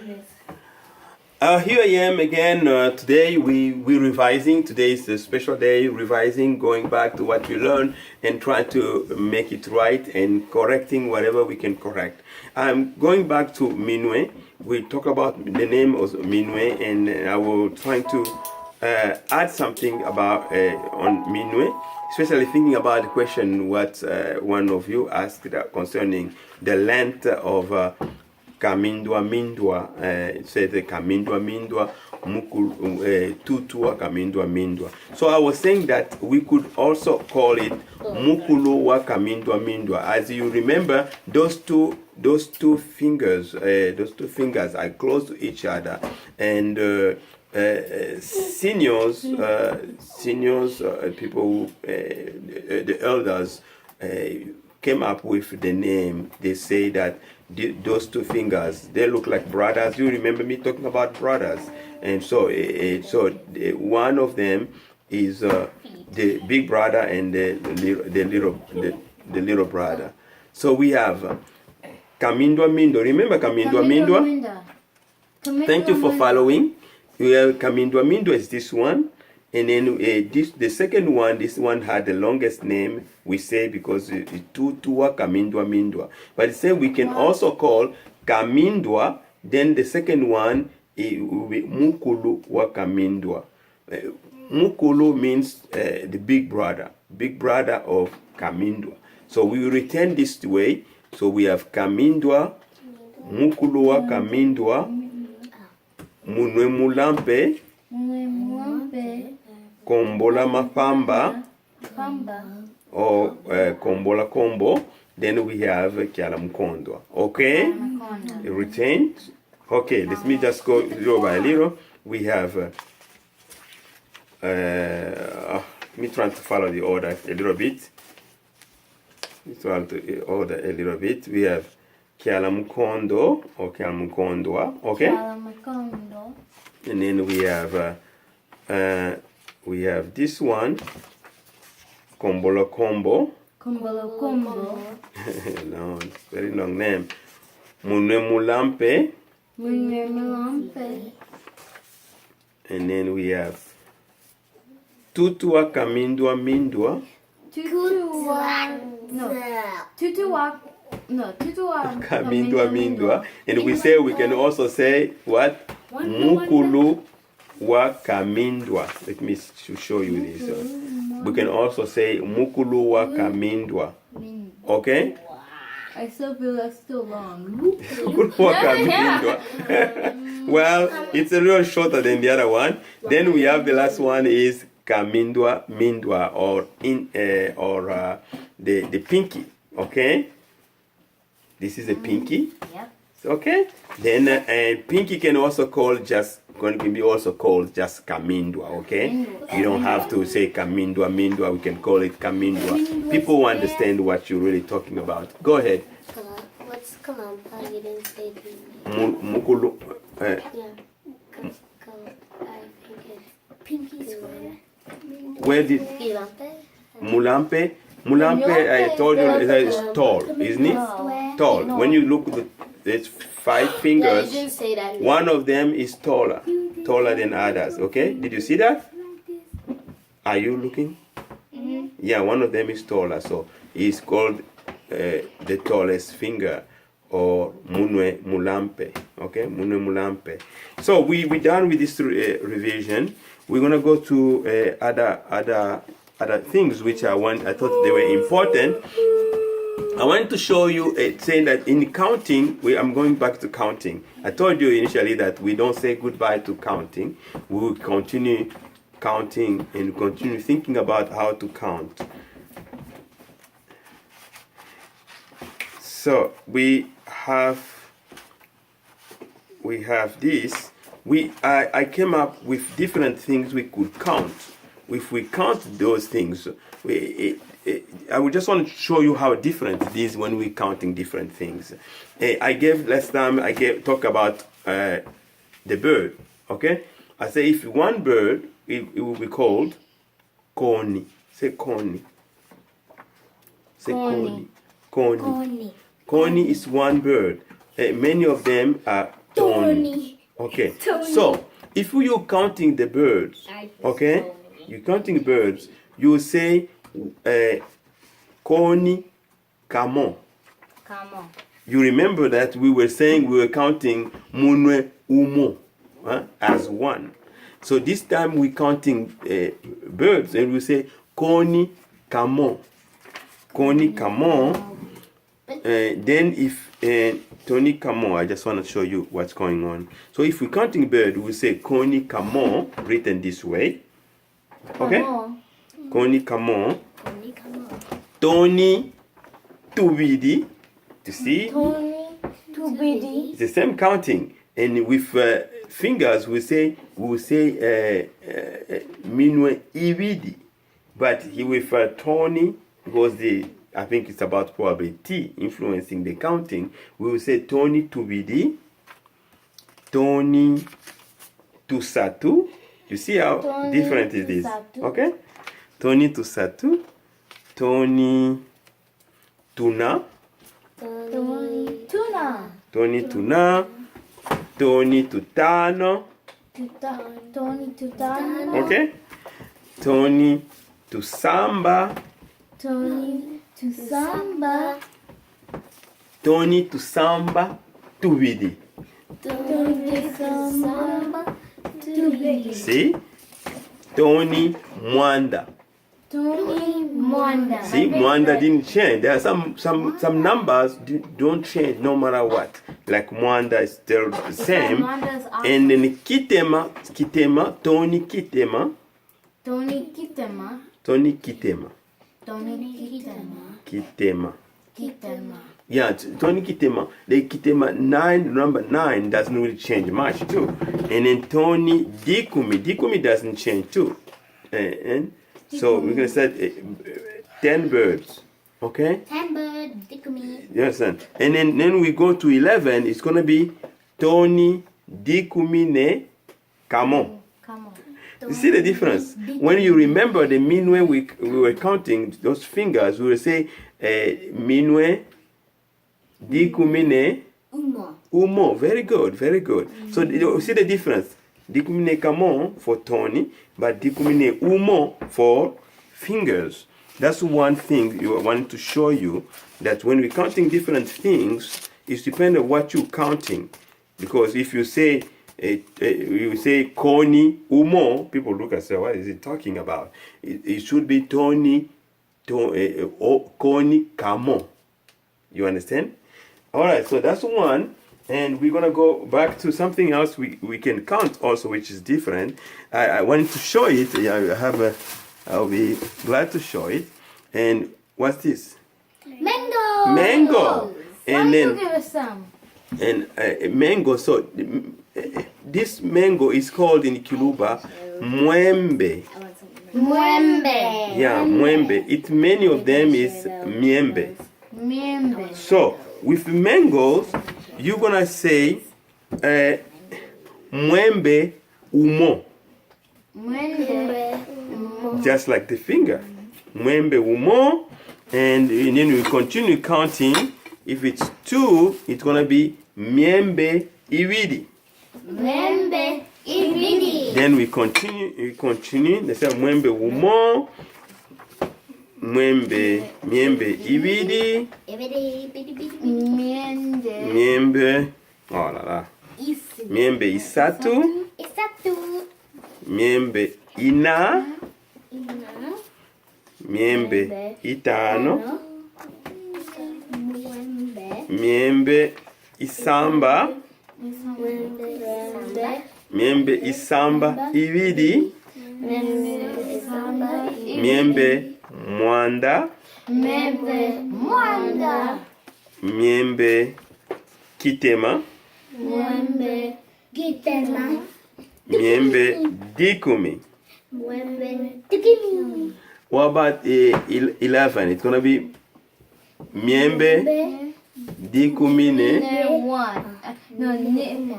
Here I am again. Today we're revising. Today is a special day, revising, going back to what we learned and trying to make it right and correcting whatever we can correct. I'm going back to Minwe. We talk about the name of Minwe, and I will try to add something about on Minwe, especially thinking about the question what one of you asked concerning the length of Kamindwa Mindwa, said Kamindwa Mindwa, Tutua Kamindwa Mindwa. So I was saying that we could also call it Mukulu wa Kamindwa Mindwa. As you remember, those two fingers are close to each other, and seniors, people who, the elders came up with the name. They say that those two fingers, they look like brothers. You remember me talking about brothers, and so one of them is the big brother and the little brother. So we have Kamindwa Mindo. Remember Kamindwa Mindwa? Thank you for following. We have Kamindwa Mindo is this one. And then the second one, this one had the longest name, we say, because it's Tutua Kamindwa Mindwa. But it said we can also call Kamindwa, then the second one will be Mukulu wa Kamindwa. Mukulu means the big brother of Kamindwa. So we will return this way. So we have Kamindwa, Mukulu wa Kamindwa, Munwe Mulampe, Kombola Mapamba, or Kombola Kombo. Then we have Kyalamkondwa. Okay? Retained. Okay, let me just go little by little. We have, me trying to follow the order a little bit. We have Kyalamkondo or Kyalamkondwa. Okay? And then we have this one, Kombola Kombo. No, very long name. Munwe Mulampe. And then we have Tutua Kamindwa Mindwa. Tutua Kamindwa Mindwa. And we say, we can also say what? Mukulu wa Kamindwa. Let me show you this. We can also say Mukulu wa Kamindwa. Okay? I still feel that's still long. Mukulu wa Kamindwa. Well, it's a little shorter than the other one. Then we have the last one is Kamindwa Mindwa, or the pinky. Okay? This is a pinky. Yep. Okay? Then pinky can be also called just Kamindwa, okay? You don't have to say Kamindwa Mindwa, we can call it Kamindwa. People will understand what you're really talking about. Go ahead. What's Kalampa? You didn't say the Mukulu. yeah. I think it's Pinky's Where did Mulampe? Mulampe, I told you, is tall, isn't it? Tall. When you look at there's 5 fingers. You didn't say that. One of them is taller than others. Okay? Did you see that? Are you looking? Mm-hmm. Yeah, one of them is taller, so it's called the tallest finger, or Munwe Mulampe. Okay, Munwe Mulampe. So we're done with this revision. We're gonna go to other things which I thought they were important. I wanted to show you saying that in counting, I'm going back to counting. I told you initially that we don't say goodbye to counting. We will continue counting and continue thinking about how to count. So we have this. I came up with different things we could count. If we count those things, I would just want to show you how different it is when we're counting different things. Last time talk about the bird. Okay, I say if one bird, it will be called Koni. Say Koni. Say Koni. Koni. Koni is one bird. Many of them are Tony. Okay. So if you're counting the birds, okay, you're counting birds, you say Koni, Kamo. Kamo. You remember that we were saying we were counting Munwe, Umo as one. So this time we're counting birds and we say Koni, Kamo. Koni, Kamo. Then if Tony Kamo, I just want to show you what's going on. So if we're counting bird, we say Koni Kamo, written this way. Okay? Koni Kamo. Tony Tubidi. You see? Tony Tubidi. It's the same counting. And with fingers, we say Minwe Ibidi. But here with Tony, because I think it's about probably T influencing the counting, we will say Tony Tubidi, Tony Tusatu. You see how Tony different it is? Tusatu. Okay? Tony Tusatu, Tony Tuna, Tony Tuna. Tony Tuna, Tony Tutano. Tony Tutano. Okay? Tony Tusamba, Tony Tusamba. Tony Tusamba Tubidi. Tony Tusamba. Tubidi. See? Tony Mwanda. Tony Mwanda. See, Mwanda didn't change. There are some numbers don't change no matter what. Like Mwanda is still the same. Mwanda's awesome. And then Kitema, Tony Kitema. Tony Kitema. Tony Kitema. Tony Kitema. Kitema. Kitema. Yeah, Tony Kitema. The Kitema number 9 doesn't really change much too. And then Tony Dikumi doesn't change too. And so we're gonna say 10 birds. Okay? 10 bird, Dikumi. You understand? And then we go to 11, it's gonna be Tony Dikumine Kamo. Come on. You see the difference? When you remember the minwe we were counting those fingers, we will say minwe Dikumine Umo. Very good, very good. So you see the difference? Dikumine Kamo for Tony, but Dikumine Umo for fingers. That's one thing you want to show you, that when we're counting different things, it depends on what you're counting. Because if you say Koni Umo, people look and say, what is it talking about? It should be Koni Kamo. You understand? Alright, so that's one. And we're gonna go back to something else we can count also, which is different. I wanted to show it. I'll be glad to show it. And what's this? Mango. Mango. And Why you then give us some? mango. So this mango is called in Kiluba Mwembe. Mwembe. Yeah, Mwembe. Many of them is Miembe. Miembe. So with mangoes, you're gonna say Mwembe Umo. Mwembe. Just like the finger. Mwembe Umo. And then we continue counting. If it's 2, it's gonna be Miembe Iwidi. Mwembe. Ibidi. Then we continue. They say Mwembe Umo. Miembe Iwidi. Ibidi. Bidi. Miembe. Miembe. Oh la la. Miembe Isatu. Isatu. Miembe Ina. Ina. Miembe Itano. Mwembe. Miembe Isamba. Mwembe. Miembe Isamba Iwidi. Samba. Miembe Mwanda. Miembe. Mwanda. Miembe Kitema. Mwembe. Gitema. Miembe Dikumi. Mwembe. Dikimi. What about 11? It's gonna be Miembe Dikumine Ne one. No,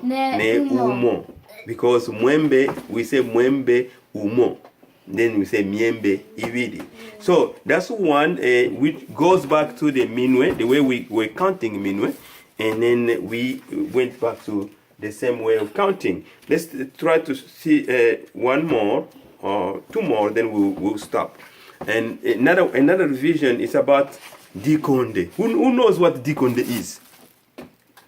Ne Umo. Because Mwembe, we say Mwembe Umo. Then we say Miembe Iwidi. So that's one which goes back to the Minwe, the way we were counting Minwe. And then we went back to the same way of counting. Let's try to see one more or two more, then we'll stop. And another revision is about dikonde. Who knows what dikonde is?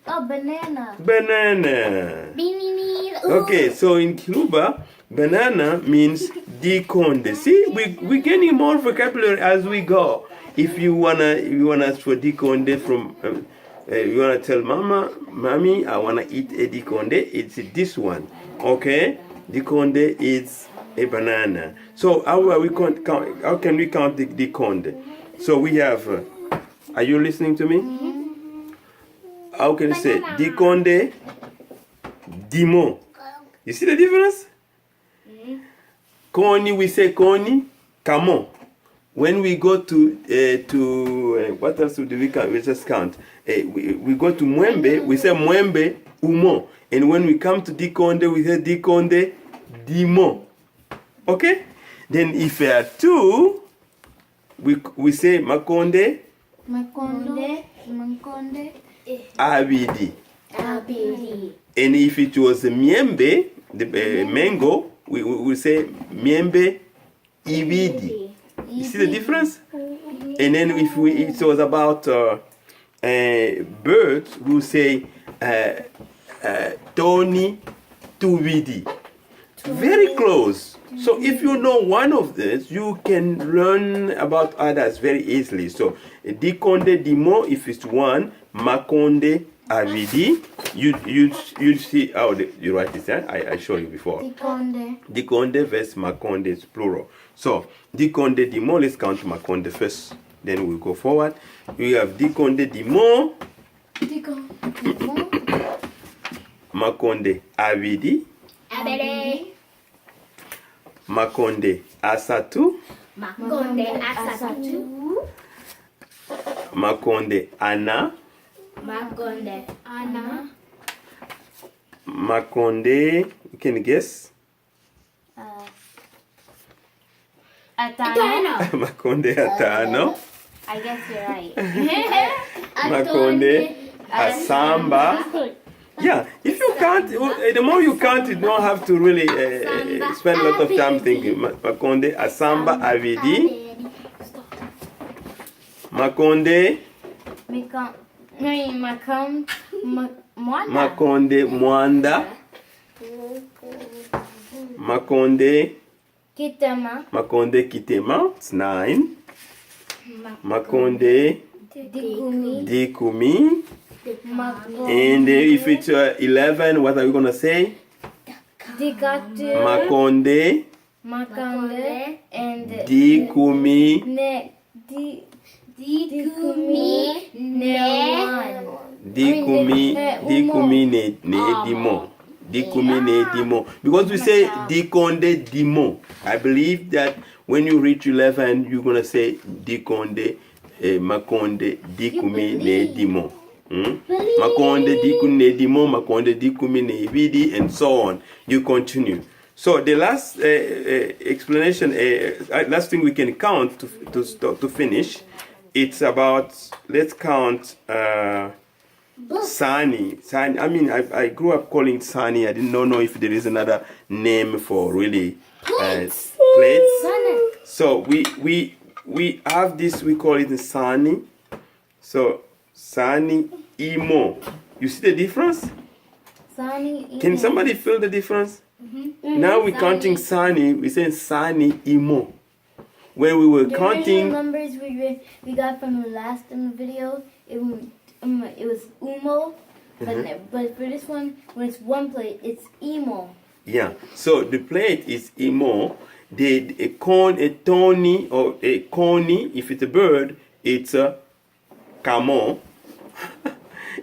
Oh, banana. Banana. Beanie. Okay, so in Kiluba, banana means dikonde. See, we're getting more vocabulary as we go. If you wanna ask for dikonde from, you wanna tell mama, mommy, I wanna eat a dikonde. It's this one, okay? Dikonde is a banana. So how can we count the dikonde? So we have. Are you listening to me? How can you say dikonde, dimo? You see the difference? Koni, we say koni, kamo. When we go to what else do we count? We just count. We go to mwembe, we say mwembe, umo. And when we come to dikonde, we say dikonde, dimo. Okay? Then if there are two, we say makonde, Makonde. abidi. Abili. And if it was a miembe, the mango, we say miembe, ibidi. You see the difference? And then if it was about birds, we say toni, tubidi. Very close. So if you know one of these, you can learn about others very easily. So dikonde, dimo, if it's one, makonde, avidi. You see how you write this. I showed you before. Dikonde. Dikonde versus makonde is plural. So dikonde, dimo. Let's count makonde first. Then we'll go forward. We have dikonde, dimo, makonde, avidi, Abele. makonde, asatu, Makonde asatu. makonde, ana, Makonde ana. makonde. You can guess. Atano. Makonde, atano, I guess you're right. makonde, asamba. Yeah, if you count, the more you count, you don't have to really spend a lot of time thinking. Makonde, asamba, avidi, makonde, makonde, mwanda, makonde, Kitama. makonde, kitema. It's 9. Makonde, Dikumi. dikumi. Makonde. And if it's 11, what are we gonna say? Dikatu. Makonde, Makonde. And dikumi, Dikumi. Ne one. dikumi ne dimo. Dikumi ne dimo. Because we say dikonde dimo. I believe that when you reach 11, you're gonna say dikonde, makonde, dikumi ne dimo. Makonde, dikumi ne dimo, makonde, dikumi ne ibidi, and so on. You continue. So the last explanation, last thing we can count to finish, it's about, let's count Sani. Sani. I mean, I grew up calling it Sani. I didn't know if there is another name for really plates. So we have this. We call it Sani. So Sani, imo. You see the difference? Sani. Can somebody feel the difference? Now we're counting Sani. We say Sani, imo. When we were The counting. original numbers we got from the last video, it was umo, but for this one, when it's one plate, it's emo. Yeah. So the plate is imo. A corn, a tony, or a coney. If it's a bird, it's a Kamo.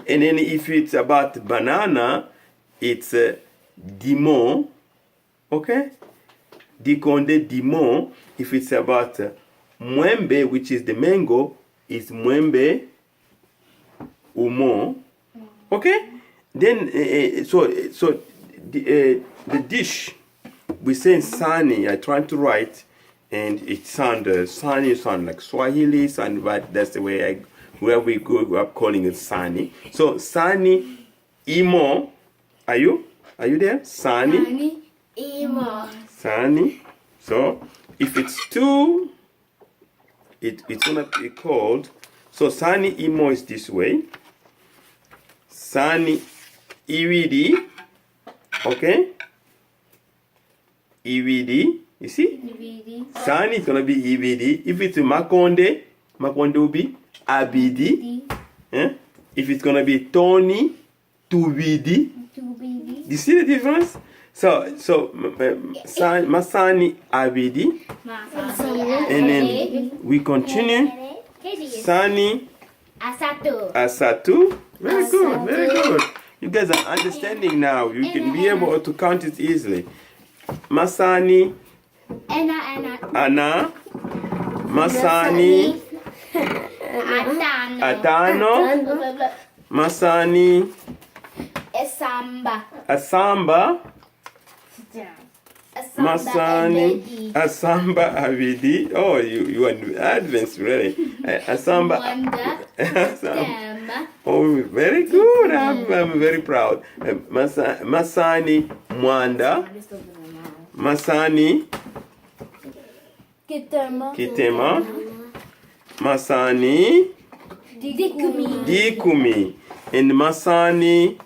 And then if it's about banana, it's a dimo. Okay? Dikonde dimo. If it's about mwembe, which is the mango, it's mwembe umo. Okay? Then the dish we say sani. I tried to write, and it sounds sani sound like Swahili, but that's the way where we grew up calling it sani. So sani imo Are you there? Sani. Emo. Sani. So if it's 2, it's gonna be called. So Sani Imo is this way. Sani Iwidi. Okay. Iwidi. You see? Sani is gonna be Iwidi. If it's Makonde will be Abidi. If it's gonna be Tony, Tubidi. You see the difference? So Masani Abidi. And then we continue. Sani Asatu. Very good, very good. You guys are understanding now. You can be able to count it easily. Masani Ana. Masani Atano. Masani Asamba. Masani Asamba Avidi. Oh, you are advanced, really. Asamba. Oh, very good. I'm very proud. Masani Mwanda. Masani Kitema. Masani Dikumi. And Masani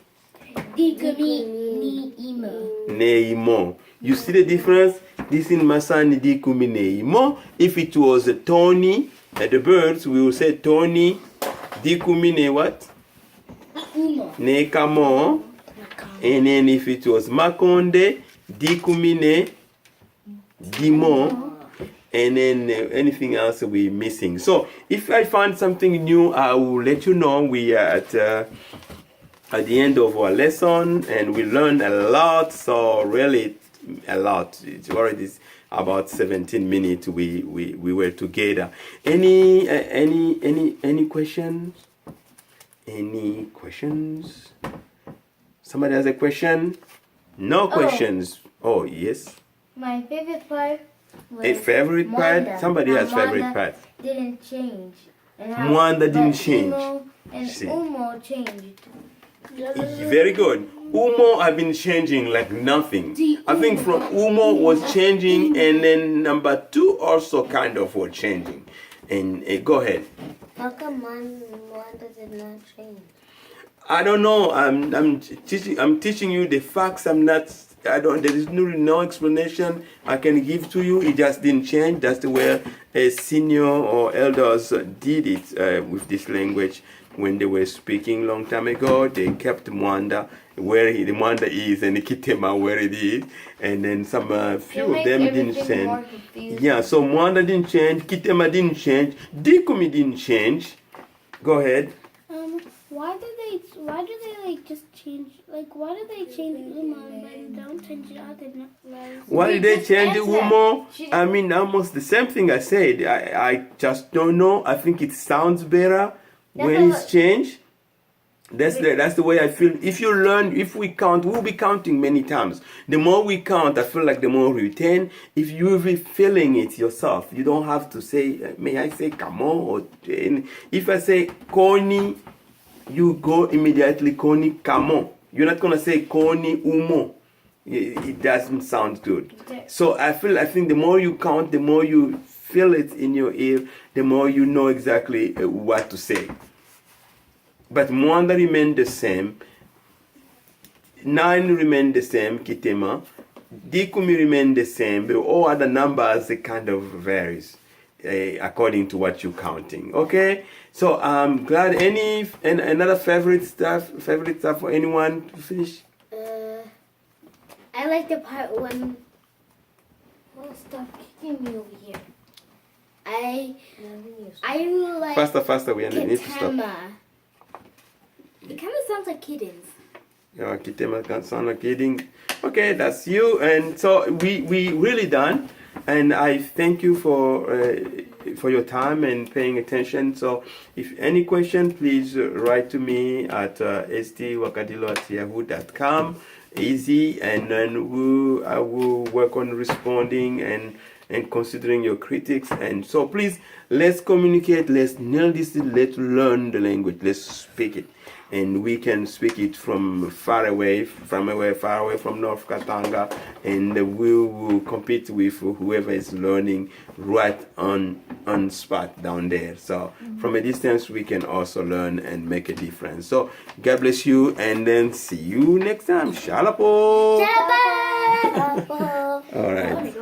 Neimo. You see the difference? This in Masani Dikumi Neimo. If it was a Tony, the birds, we will say Tony Dikumi ne what? Ne Kamo. And then if it was Makonde, Dikumi ne Dimo. And then anything else we're missing. So if I find something new, I will let you know. We are at the end of our lesson, and we learned a lot. So really a lot. It's already about 17 minutes we were together. Any questions? Any questions? Somebody has a question? No questions. Oh yes. My favorite part was A favorite part? Mwanda. Somebody has Mwanda favorite part. didn't change. And how Mwanda didn't the change. Emo and See. Umo changed. Very good. Umo have been changing like nothing. I think from Umo was changing, and then number 2 also kind of was changing. And go ahead. How come Mwanda did not change? I don't know. I'm teaching you the facts. There is no explanation I can give to you. It just didn't change. That's the way a senior or elders did it with this language when they were speaking long time ago. They kept Mwanda where the Mwanda is and the Kitema where it is, and then some few of them didn't change. Yeah, so Mwanda didn't change, Kitema didn't change, Dikumi didn't change. Go ahead. Why do they like just change? Like, why do they change Uma but don't change the other letters? Why did they change the Umo? I mean, almost the same thing I said. I just don't know. I think it sounds better when it's changed. That's the way I feel. If we count, we'll be counting many times. The more we count, I feel like the more we retain. If you're feeling it yourself, you don't have to say, may I say Kamo? Or if I say Koni, you go immediately Koni Kamo. You're not gonna say Koni Umo. It doesn't sound good. So I think the more you count, the more you feel it in your ear, the more you know exactly what to say. But Mwanda remained the same. 9 remained the same, Kitema. Dikumi remained the same, but all other numbers kind of varies according to what you're counting. Okay? So I'm glad. Another favorite stuff for anyone to finish? I like the part when. Oh, stop kicking me over here. I like Faster. We need to stop. It kind of sounds like kittens. Yeah, Kitema can sound like kidding. Okay, that's you. And so we really done. And I thank you for your time and paying attention. So if any question, please write to me at stwakadilo@yahoo.com. Easy, and then I will work on responding and considering your critics. And so please, let's communicate. Let's nail this. Let's learn the language. Let's speak it. and we can speak it from far away from North Katanga, and we will compete with whoever is learning right on spot down there. So from a distance we can also learn and make a difference. So God bless you, and then see you next time. Shalapo. Shalapo. All right.